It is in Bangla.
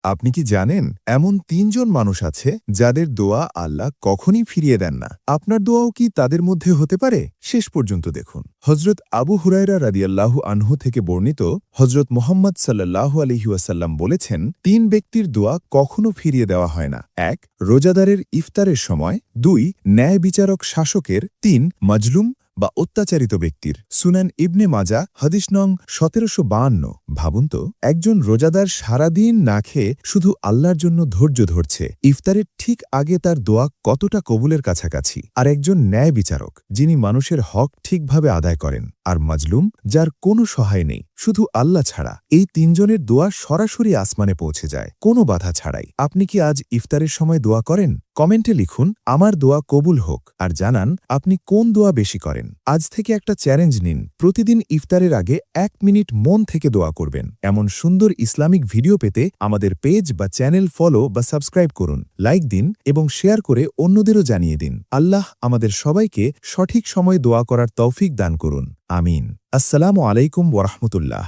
আপনি কি জানেন এমন ৩ জন মানুষ আছে যাদের দোয়া আল্লাহ কখনই ফিরিয়ে দেন না। আপনার দোয়াও কি তাদের মধ্যে হতে পারে? শেষ পর্যন্ত দেখুন। হজরত আবু হুরায়রা রাদিয়াল্লাহু আনহু থেকে বর্ণিত হজরত মুহাম্মদ সাল্লাল্লাহু আলাইহি ওয়াসাল্লাম বলেছেন, ৩ ব্যক্তির দোয়া কখনো ফিরিয়ে দেওয়া হয় না। ১ রোজাদারের ইফতারের সময়, ২ ন্যায় বিচারক শাসকের, ৩ মাজলুম বা অত্যাচারিত ব্যক্তির। সুনান ইবনে মাজা হাদিস নং ১৭৫২। ভাবুন তো, একজন রোজাদার সারাদিন না খেয়ে শুধু আল্লাহর জন্য ধৈর্য ধরছে, ইফতারের ঠিক আগে তার দোয়া কতটা কবুলের কাছাকাছি। আর একজন ন্যায় বিচারক যিনি মানুষের হক ঠিকভাবে আদায় করেন, আর মাজলুম যার কোনো সহায় নেই শুধু আল্লাহ ছাড়া। এই ৩ জনের দোয়া সরাসরি আসমানে পৌঁছে যায়, কোনো বাধা ছাড়াই। আপনি কি আজ ইফতারের সময় দোয়া করেন? কমেন্টে লিখুন, আমার দোয়া কবুল হোক, আর জানান আপনি কোন দোয়া বেশি করেন। আজ থেকে একটা চ্যালেঞ্জ নিন, প্রতিদিন ইফতারের আগে ১ মিনিট মন থেকে দোয়া করবেন। এমন সুন্দর ইসলামিক ভিডিও পেতে আমাদের পেজ বা চ্যানেল ফলো বা সাবস্ক্রাইব করুন, লাইক দিন এবং শেয়ার করে অন্যদেরও জানিয়ে দিন। আল্লাহ আমাদের সবাইকে সঠিক সময়ে দোয়া করার তৌফিক দান করুন। আমিন। আসসালামু আলাইকুম ওয়া রাহমাতুল্লাহ।